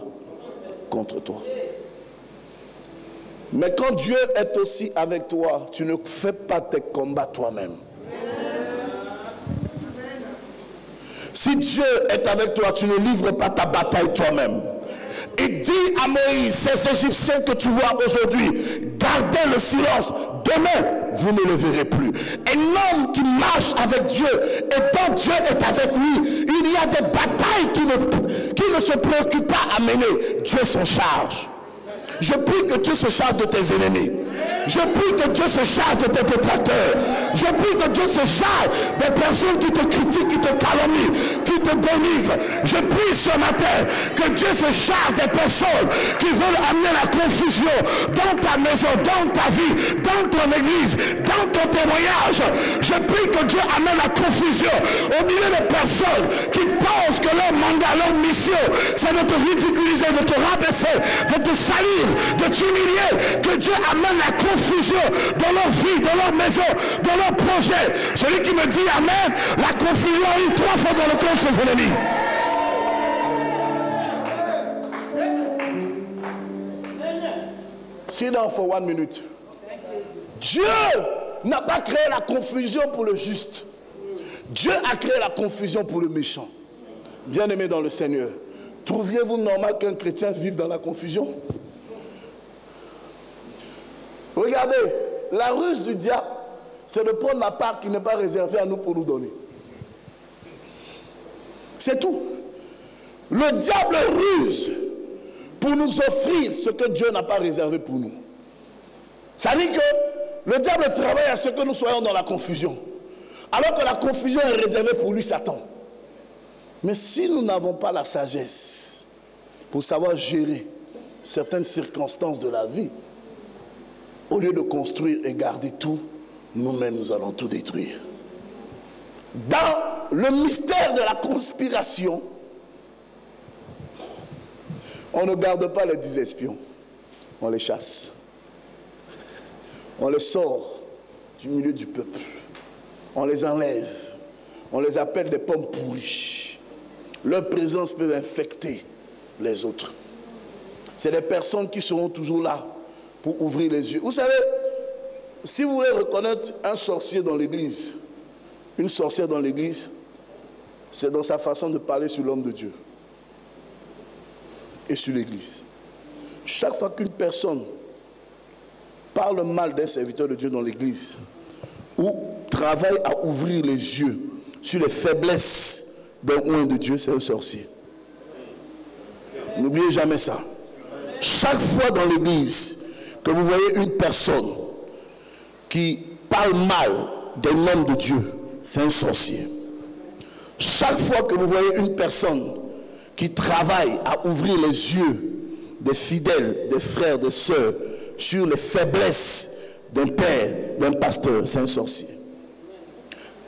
contre toi? Mais quand Dieu est aussi avec toi, tu ne fais pas tes combats toi-même. Si Dieu est avec toi, tu ne livres pas ta bataille toi-même. Il dit à Moïse, ces Égyptiens que tu vois aujourd'hui, gardez le silence. Demain, vous ne le verrez plus. Un homme qui marche avec Dieu, et quand Dieu est avec lui, il y a des batailles qui ne se préoccupent pas à mener. Dieu s'en charge. Je prie que Dieu se charge de tes ennemis. Je prie que Dieu se charge de tes détracteurs. Je prie que Dieu se charge des personnes qui te critiquent, qui te calomnient, qui te dénigrent. Je prie ce matin que Dieu se charge des personnes qui veulent amener la confusion dans ta maison, dans ta vie, dans ton église, dans ton témoignage. Je prie que Dieu amène la confusion au milieu des personnes qui pensent que leur mandat, leur mission, c'est de te ridiculiser, de te rabaisser, de te salir, de t'humilier. Que Dieu amène la confusion dans leur vie, dans leur maison, dans leur projet. Celui qui me dit amen, la confusion arrive 3 fois dans le cœur de ses ennemis. Sit down for 1 minute. Dieu n'a pas créé la confusion pour le juste. Dieu a créé la confusion pour le méchant. Bien-aimé dans le Seigneur, trouviez-vous normal qu'un chrétien vive dans la confusion? Regardez, la ruse du diable, c'est de prendre la part qui n'est pas réservée à nous pour nous donner. C'est tout. Le diable ruse pour nous offrir ce que Dieu n'a pas réservé pour nous. Ça dit que le diable travaille à ce que nous soyons dans la confusion. Alors que la confusion est réservée pour lui, Satan. Mais si nous n'avons pas la sagesse pour savoir gérer certaines circonstances de la vie, au lieu de construire et garder tout, nous-mêmes nous allons tout détruire. Dans le mystère de la conspiration, on ne garde pas les 10 espions, on les chasse. On les sort du milieu du peuple. On les enlève. On les appelle des pommes pourries. Leur présence peut infecter les autres. C'est des personnes qui seront toujours là pour ouvrir les yeux. Vous savez, si vous voulez reconnaître un sorcier dans l'église, une sorcière dans l'église, c'est dans sa façon de parler sur l'homme de Dieu et sur l'église. Chaque fois qu'une personne parle mal d'un serviteur de Dieu dans l'église ou travaille à ouvrir les yeux sur les faiblesses d'un oint de Dieu, c'est un sorcier. N'oubliez jamais ça. Chaque fois dans l'église que vous voyez une personne qui parle mal d'un homme de Dieu, c'est un sorcier. Chaque fois que vous voyez une personne qui travaille à ouvrir les yeux des fidèles, des frères, des sœurs sur les faiblesses d'un père, d'un pasteur, c'est un sorcier.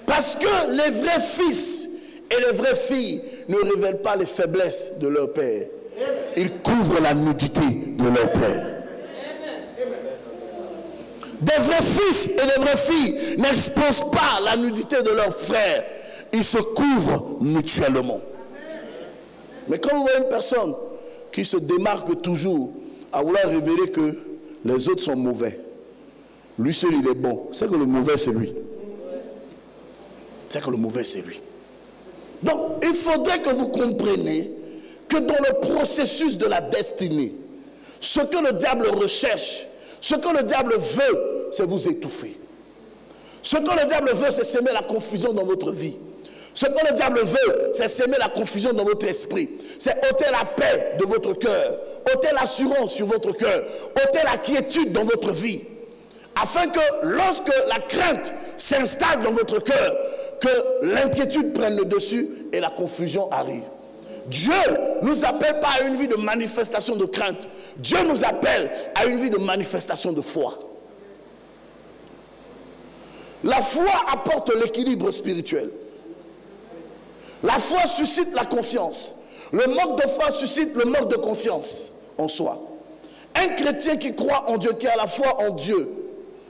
Parce que les vrais fils et les vraies filles ne révèlent pas les faiblesses de leur père. Ils couvrent la nudité de leur père. Des vrais fils et des vraies filles n'exposent pas la nudité de leurs frères. Ils se couvrent mutuellement. Mais quand vous voyez une personne qui se démarque toujours à vouloir révéler que les autres sont mauvais, lui seul il est bon, c'est que le mauvais c'est lui. C'est que le mauvais c'est lui. Donc il faudrait que vous compreniez que dans le processus de la destinée, ce que le diable recherche, ce que le diable veut, c'est vous étouffer. Ce que le diable veut, c'est s'aimer la confusion dans votre vie. Ce que le diable veut, c'est s'aimer la confusion dans votre esprit. C'est ôter la paix de votre cœur, ôter l'assurance sur votre cœur, ôter la quiétude dans votre vie. Afin que lorsque la crainte s'installe dans votre cœur, que l'inquiétude prenne le dessus et la confusion arrive. Dieu ne nous appelle pas à une vie de manifestation de crainte. Dieu nous appelle à une vie de manifestation de foi. La foi apporte l'équilibre spirituel. La foi suscite la confiance. Le manque de foi suscite le manque de confiance en soi. Un chrétien qui croit en Dieu, qui a la foi en Dieu,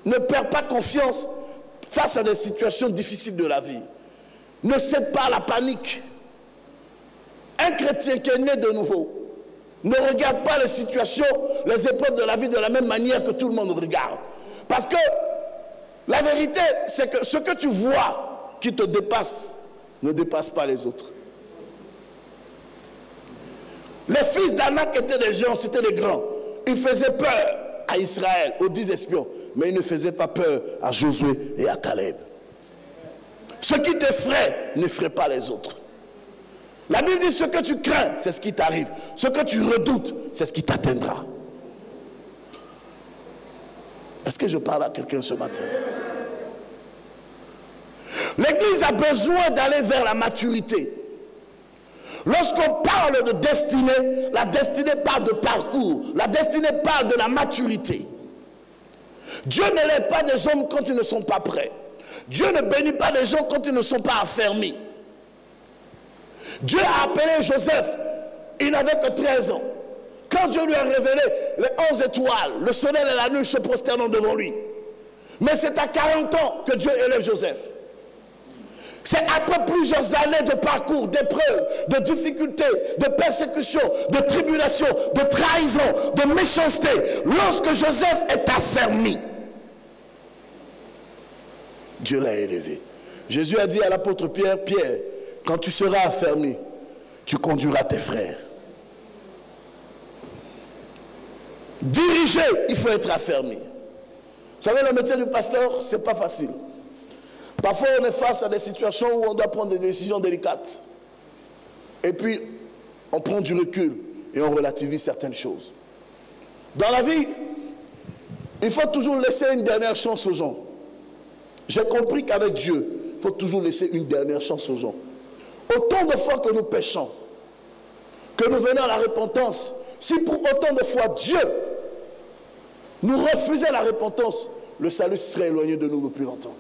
ne perd pas confiance face à des situations difficiles de la vie. Ne cède pas à la panique. Un chrétien qui est né de nouveau ne regarde pas les situations, les épreuves de la vie de la même manière que tout le monde regarde. Parce que la vérité, c'est que ce que tu vois qui te dépasse, ne dépasse pas les autres. Les fils d'Anak étaient des géants, c'était des grands. Ils faisaient peur à Israël, aux 10 espions. Mais ils ne faisaient pas peur à Josué et à Caleb. Ce qui t'effraie, n'effraie pas les autres. La Bible dit ce que tu crains, c'est ce qui t'arrive. Ce que tu redoutes, c'est ce qui t'atteindra. Est-ce que je parle à quelqu'un ce matin? L'Église a besoin d'aller vers la maturité. Lorsqu'on parle de destinée, la destinée parle de parcours. La destinée parle de la maturité. Dieu ne lève pas des hommes quand ils ne sont pas prêts. Dieu ne bénit pas des gens quand ils ne sont pas affermis. Dieu a appelé Joseph, il n'avait que 13 ans. Quand Dieu lui a révélé les 11 étoiles, le soleil et la lune se prosternant devant lui. Mais c'est à 40 ans que Dieu élève Joseph. C'est après plusieurs années de parcours, d'épreuves, de difficultés, de persécutions, de tribulations, de trahison, de méchanceté, lorsque Joseph est affermi, Dieu l'a élevé. Jésus a dit à l'apôtre Pierre, Pierre, quand tu seras affermi, tu conduiras tes frères. Diriger, il faut être affermi. Vous savez, le métier du pasteur, c'est pas facile. Parfois, on est face à des situations où on doit prendre des décisions délicates. Et puis, on prend du recul et on relativise certaines choses. Dans la vie, il faut toujours laisser une dernière chance aux gens. J'ai compris qu'avec Dieu, il faut toujours laisser une dernière chance aux gens. Autant de fois que nous péchons, que nous venons à la repentance, si pour autant de fois Dieu nous refuser la repentance, le salut serait éloigné de nous depuis longtemps.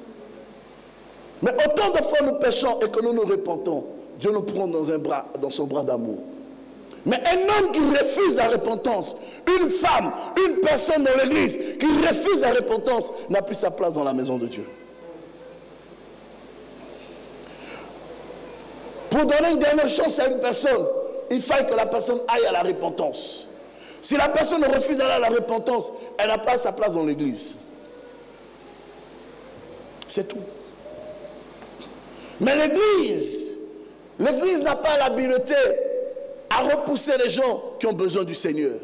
Mais autant de fois nous péchons et que nous nous repentons, Dieu nous prend dans son bras d'amour. Mais un homme qui refuse la repentance, une femme, une personne dans l'église qui refuse la repentance, n'a plus sa place dans la maison de Dieu. Pour donner une dernière chance à une personne, il faut que la personne aille à la repentance. Si la personne refuse d'aller à la repentance, elle n'a pas sa place dans l'église. C'est tout. Mais l'église n'a pas l'habileté à repousser les gens qui ont besoin du Seigneur,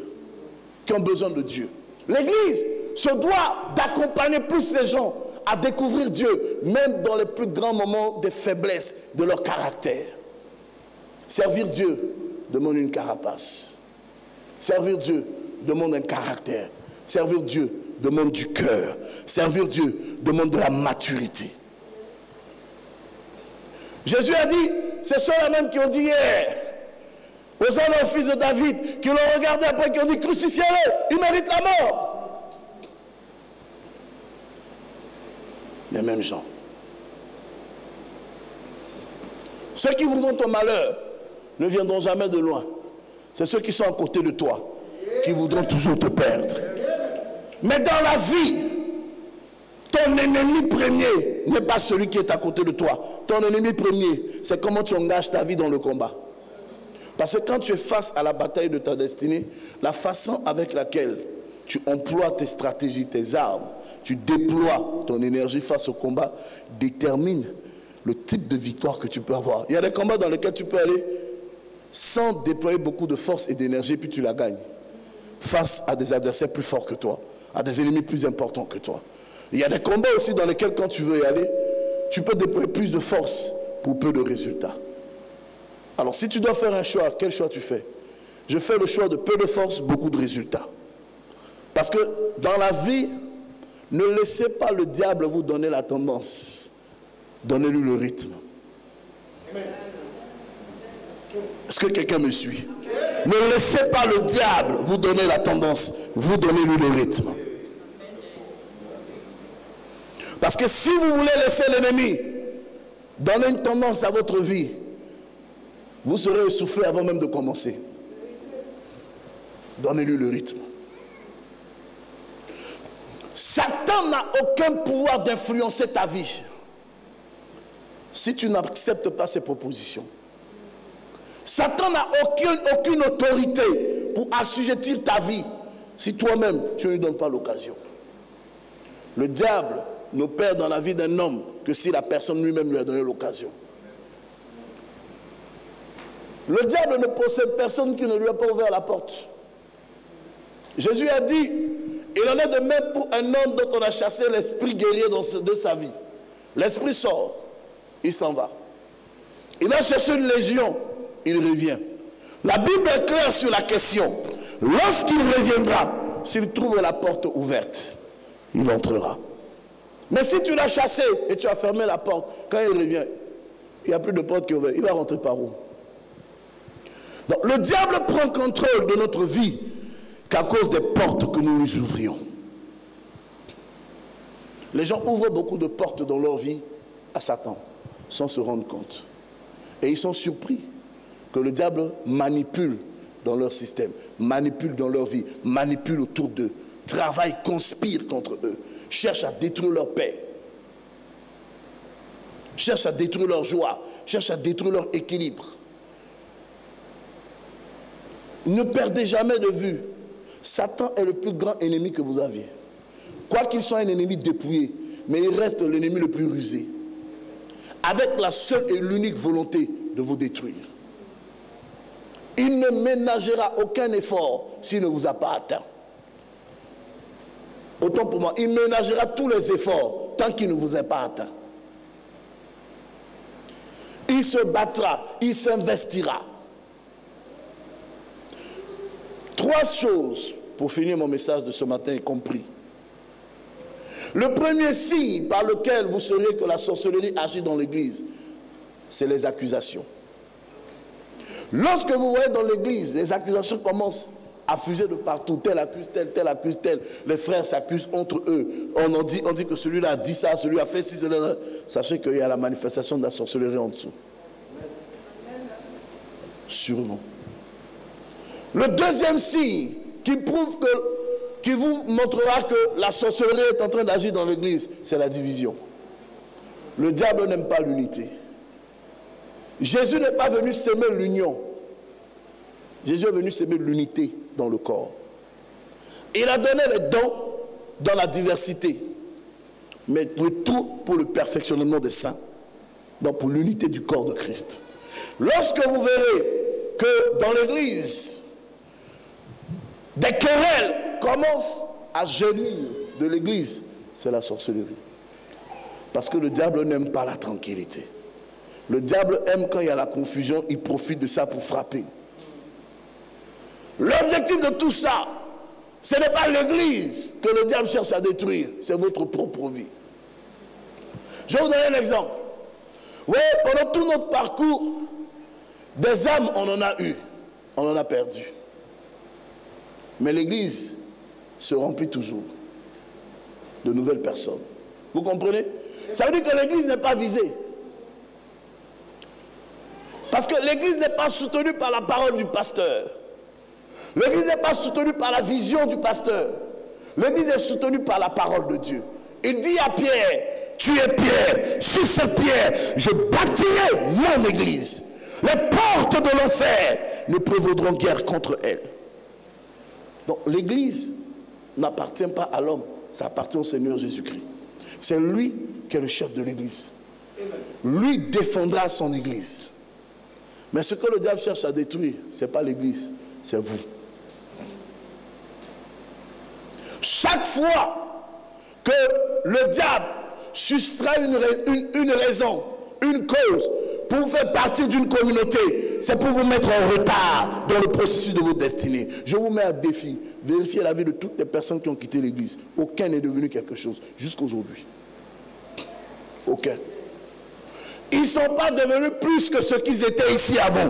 qui ont besoin de Dieu. L'église se doit d'accompagner plus les gens à découvrir Dieu, même dans les plus grands moments de faiblesse de leur caractère. Servir Dieu demande une carapace. Servir Dieu demande un caractère. Servir Dieu demande du cœur. Servir Dieu demande de la maturité. Jésus a dit, ce sont les mêmes qui ont dit hier, aux hommes au fils de David, qui l'ont regardé après, qui ont dit, crucifiez-le, il mérite la mort. Les mêmes gens. Ceux qui voudront ton malheur ne viendront jamais de loin. C'est ceux qui sont à côté de toi qui voudront toujours te perdre. Mais dans la vie, ton ennemi premier n'est pas celui qui est à côté de toi. Ton ennemi premier, c'est comment tu engages ta vie dans le combat. Parce que quand tu es face à la bataille de ta destinée, la façon avec laquelle tu emploies tes stratégies, tes armes, tu déploies ton énergie face au combat, détermine le type de victoire que tu peux avoir. Il y a des combats dans lesquels tu peux aller sans déployer beaucoup de force et d'énergie, puis tu la gagnes. Face à des adversaires plus forts que toi, à des ennemis plus importants que toi. Il y a des combats aussi dans lesquels quand tu veux y aller, tu peux déployer plus de force pour peu de résultats. Alors si tu dois faire un choix, quel choix tu fais? Je fais le choix de peu de force, beaucoup de résultats. Parce que dans la vie, ne laissez pas le diable vous donner la tendance. Donnez-lui le rythme. Est-ce que quelqu'un me suit? Ne laissez pas le diable vous donner la tendance. Vous donnez-lui le rythme. Parce que si vous voulez laisser l'ennemi donner une tendance à votre vie, vous serez essoufflé avant même de commencer. Donnez-lui le rythme. Satan n'a aucun pouvoir d'influencer ta vie si tu n'acceptes pas ses propositions. Satan n'a aucune autorité pour assujettir ta vie si toi-même tu ne lui donnes pas l'occasion. Le diable n'opère dans la vie d'un homme que si la personne lui-même lui a donné l'occasion. Le diable ne possède personne qui ne lui a pas ouvert la porte. Jésus a dit, il en est de même pour un homme dont on a chassé l'esprit guerrier de sa vie. L'esprit sort, il s'en va. Il va chercher une légion, il revient. La Bible est claire sur la question. Lorsqu'il reviendra, s'il trouve la porte ouverte, il entrera. Mais si tu l'as chassé et tu as fermé la porte, quand il revient, il n'y a plus de porte qui est ouverte. Il va rentrer par où? Donc, le diable prend contrôle de notre vie qu'à cause des portes que nous lui ouvrions. Les gens ouvrent beaucoup de portes dans leur vie à Satan, sans se rendre compte. Et ils sont surpris que le diable manipule dans leur système, manipule dans leur vie, manipule autour d'eux, travaille, conspire contre eux, cherche à détruire leur paix, cherche à détruire leur joie, cherche à détruire leur équilibre. Ne perdez jamais de vue, Satan est le plus grand ennemi que vous aviez. Quoi qu'il soit un ennemi dépouillé, mais il reste l'ennemi le plus rusé, avec la seule et l'unique volonté de vous détruire. Il ne ménagera aucun effort s'il ne vous a pas atteint. Autant pour moi, il ménagera tous les efforts tant qu'il ne vous a pas atteint. Il se battra, il s'investira. 3 choses pour finir mon message de ce matin est compris. Le premier signe par lequel vous saurez que la sorcellerie agit dans l'église, c'est les accusations. Lorsque vous voyez dans l'église, les accusations commencent affusés de partout. Tel accuse tel, tel accuse tel. Les frères s'accusent entre eux. On dit que celui-là a dit ça, celui-là a fait ci, celui-là. Sachez qu'il y a la manifestation de la sorcellerie en dessous. Sûrement. Le deuxième signe qui prouve qui vous montrera que la sorcellerie est en train d'agir dans l'église, c'est la division. Le diable n'aime pas l'unité. Jésus n'est pas venu s'aimer l'union. Jésus est venu s'aimer l'unité dans le corps. Il a donné les dons dans la diversité, mais le tout pour le perfectionnement des saints, donc pour l'unité du corps de Christ. Lorsque vous verrez que dans l'église, des querelles commencent à jaillir de l'église, c'est la sorcellerie. Parce que le diable n'aime pas la tranquillité. Le diable aime quand il y a la confusion, il profite de ça pour frapper. L'objectif de tout ça, ce n'est pas l'église que le diable cherche à détruire, c'est votre propre vie. Je vais vous donner un exemple. Oui, pendant tout notre parcours, des âmes, on en a eu, on en a perdu. Mais l'église se remplit toujours de nouvelles personnes. Vous comprenez? Ça veut dire que l'église n'est pas visée. Parce que l'église n'est pas soutenue par la parole du pasteur. L'église n'est pas soutenue par la vision du pasteur. L'église est soutenue par la parole de Dieu. Il dit à Pierre, tu es Pierre, sur cette pierre, je bâtirai mon église. Les portes de l'enfer ne prévaudront guère contre elle. Donc l'église n'appartient pas à l'homme, ça appartient au Seigneur Jésus-Christ. C'est lui qui est le chef de l'église. Lui défendra son église. Mais ce que le diable cherche à détruire, ce n'est pas l'église, c'est vous. Chaque fois que le diable sustrait une raison, une cause, pour vous faire partie d'une communauté, c'est pour vous mettre en retard dans le processus de votre destinée. Je vous mets à défi, vérifiez la vie de toutes les personnes qui ont quitté l'église. Aucun n'est devenu quelque chose, jusqu'aujourd'hui. Aucun. Ils ne sont pas devenus plus que ce qu'ils étaient ici avant.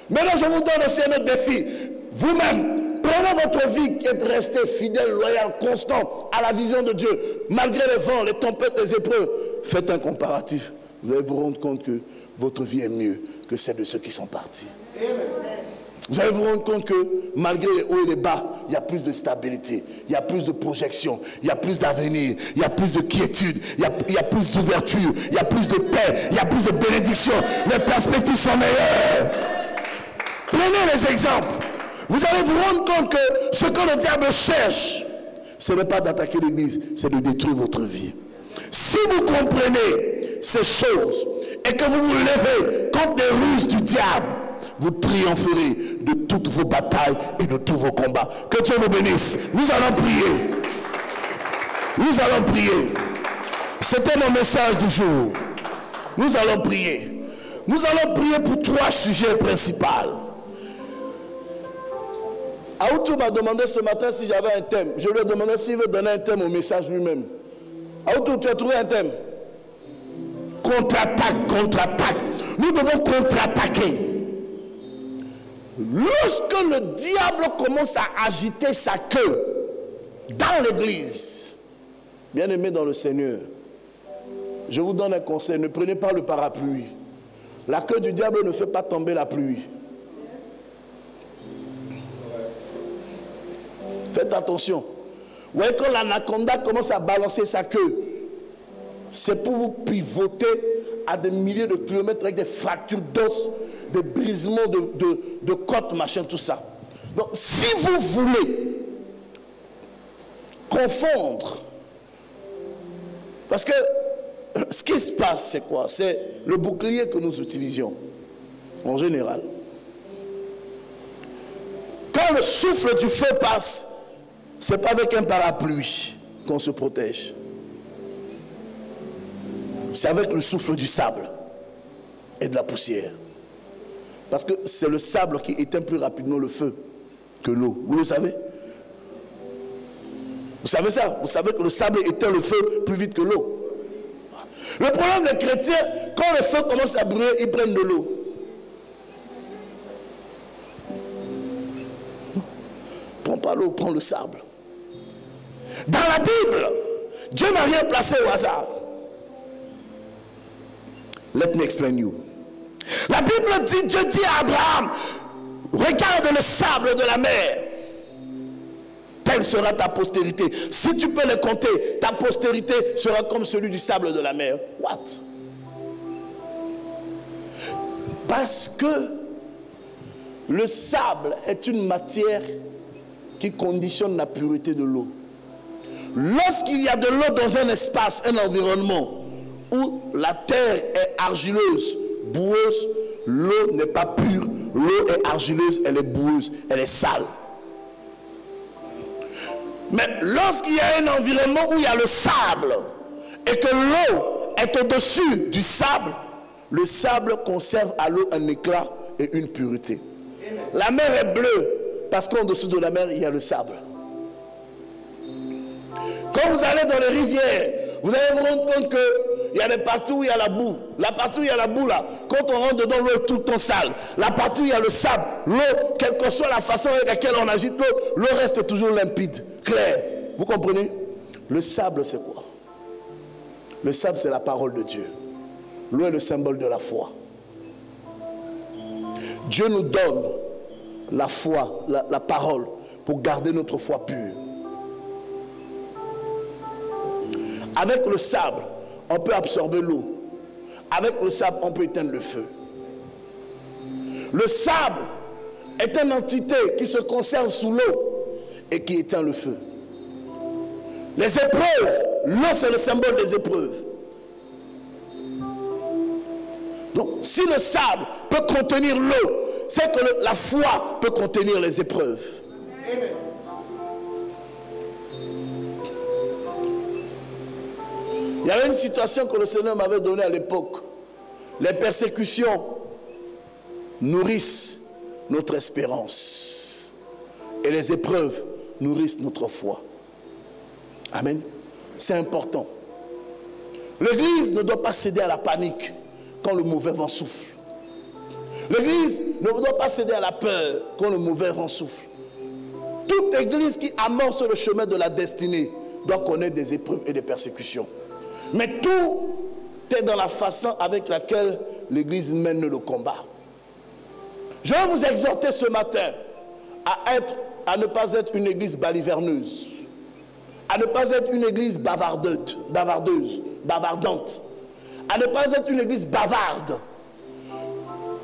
Maintenant, je vous donne aussi un autre défi. Vous-même, prenez votre vie qui est restée fidèle, loyale, constant à la vision de Dieu, malgré les vents, les tempêtes, les épreuves. Faites un comparatif. Vous allez vous rendre compte que votre vie est mieux que celle de ceux qui sont partis. Vous allez vous rendre compte que malgré les hauts et les bas, il y a plus de stabilité, il y a plus de projection, il y a plus d'avenir, il y a plus de quiétude, il y a plus d'ouverture, il y a plus de paix, il y a plus de bénédiction. Les perspectives sont meilleures. Prenez les exemples. Vous allez vous rendre compte que ce que le diable cherche, ce n'est pas d'attaquer l'église, c'est de détruire votre vie. Si vous comprenez ces choses et que vous vous levez contre les ruses du diable, vous triompherez de toutes vos batailles et de tous vos combats. Que Dieu vous bénisse. Nous allons prier. Nous allons prier. C'était mon message du jour. Nous allons prier. Nous allons prier pour 3 sujets principaux. Aoutou m'a demandé ce matin si j'avais un thème. Je lui ai demandé s'il veut donner un thème au message lui-même. Aoutou, tu as trouvé un thème? Contre-attaque, contre-attaque. Nous devons contre-attaquer. Lorsque le diable commence à agiter sa queue dans l'église, bien-aimés dans le Seigneur, je vous donne un conseil, ne prenez pas le parapluie. La queue du diable ne fait pas tomber la pluie. Faites attention. Vous voyez, quand l'anaconda commence à balancer sa queue, c'est pour vous pivoter à des milliers de kilomètres avec des fractures d'os, des brisements de côtes, machin, tout ça. Donc, si vous voulez confondre, parce que ce qui se passe, c'est quoi? C'est le bouclier que nous utilisions, en général. Quand le souffle du feu passe, c'est pas avec un parapluie qu'on se protège. C'est avec le souffle du sable et de la poussière. Parce que c'est le sable qui éteint plus rapidement le feu que l'eau. Vous le savez? Vous savez ça? Vous savez que le sable éteint le feu plus vite que l'eau. Le problème des chrétiens, quand le feu commence à brûler, ils prennent de l'eau. l'eau, prends le sable. Dans la Bible, Dieu n'a rien placé au hasard. Let me explain you. La Bible dit, Dieu dit à Abraham, regarde le sable de la mer. Telle sera ta postérité. Si tu peux les compter, ta postérité sera comme celui du sable de la mer. What? Parce que le sable est une matière qui conditionne la pureté de l'eau. Lorsqu'il y a de l'eau dans un espace, un environnement où la terre est argileuse, boueuse, l'eau n'est pas pure, l'eau est argileuse, elle est boueuse, elle est sale. Mais lorsqu'il y a un environnement où il y a le sable et que l'eau est au-dessus du sable, le sable conserve à l'eau un éclat et une pureté. La mer est bleue parce qu'en dessous de la mer, il y a le sable. Quand vous allez dans les rivières, vous allez vous rendre compte qu'il y a des parties où il y a la boue. La partie où il y a la boue là, quand on rentre dedans, l'eau est tout le temps sale. La partie où il y a le sable, l'eau, quelle que soit la façon avec laquelle on agite l'eau, l'eau reste toujours limpide, claire. Vous comprenez? Le sable, c'est quoi? Le sable, c'est la parole de Dieu. L'eau est le symbole de la foi. Dieu nous donne la foi, la parole, pour garder notre foi pure. Avec le sable, on peut absorber l'eau. Avec le sable, on peut éteindre le feu. Le sable est une entité qui se conserve sous l'eau et qui éteint le feu. Les épreuves, l'eau c'est le symbole des épreuves. Donc, si le sable peut contenir l'eau, c'est que la foi peut contenir les épreuves. Amen. Il y avait une situation que le Seigneur m'avait donnée à l'époque. Les persécutions nourrissent notre espérance. Et les épreuves nourrissent notre foi. Amen. C'est important. L'Église ne doit pas céder à la panique quand le mauvais vent souffle. L'Église ne doit pas céder à la peur quand le mauvais vent souffle. Toute Église qui amorce le chemin de la destinée doit connaître des épreuves et des persécutions. Mais tout est dans la façon avec laquelle l'Église mène le combat. Je vais vous exhorter ce matin à ne pas être une Église baliverneuse, à ne pas être une Église bavardante, à ne pas être une Église bavarde.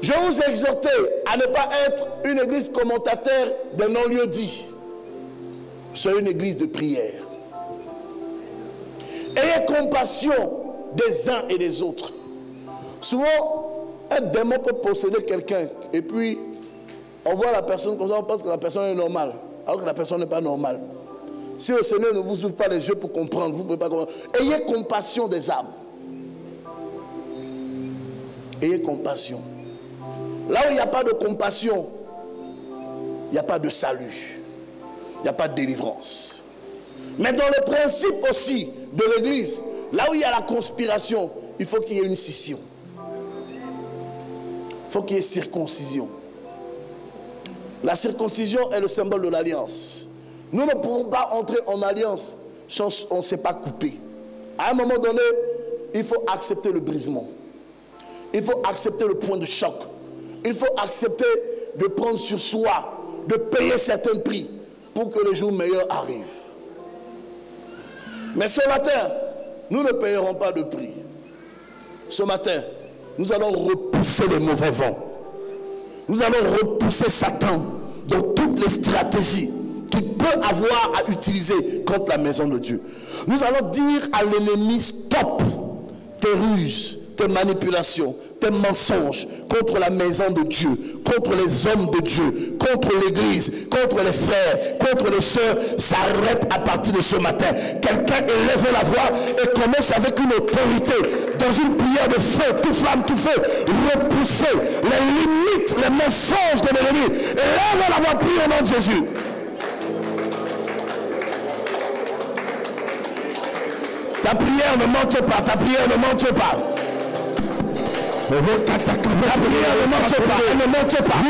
Je vais vous exhorter à ne pas être une Église commentateur d'un non-lieu dit. Soyez une Église de prière. Ayez compassion des uns et des autres. Souvent, un démon peut posséder quelqu'un et puis on voit la personne comme ça, on pense que la personne est normale, alors que la personne n'est pas normale. Si le Seigneur ne vous ouvre pas les yeux pour comprendre, vous ne pouvez pas comprendre. Ayez compassion des âmes. Ayez compassion. Là où il n'y a pas de compassion, il n'y a pas de salut. Il n'y a pas de délivrance. Mais dans le principe aussi de l'Église, là où il y a la conspiration, il faut qu'il y ait une scission. Il faut qu'il y ait circoncision. La circoncision est le symbole de l'alliance. Nous ne pouvons pas entrer en alliance sans on ne s'est pas coupé. À un moment donné, il faut accepter le brisement. Il faut accepter le point de choc. Il faut accepter de prendre sur soi, de payer certains prix pour que le jour meilleur arrive. Mais ce matin, nous ne payerons pas de prix. Ce matin, nous allons repousser les mauvais vents. Nous allons repousser Satan dans toutes les stratégies qu'il peut avoir à utiliser contre la maison de Dieu. Nous allons dire à l'ennemi, stop tes ruses, tes manipulations, tes mensonges contre la maison de Dieu, contre les hommes de Dieu, contre l'église, contre les frères, contre les sœurs. S'arrête à partir de ce matin. Quelqu'un élève la voix et commence avec une autorité, dans une prière de feu, tout flamme, tout feu, repousser les limites, les mensonges de l'ennemi. Élève la voix, prie au nom de Jésus. Ta prière ne manque pas, ta prière ne manque pas. prière ne monte pas, elle ne monte pas.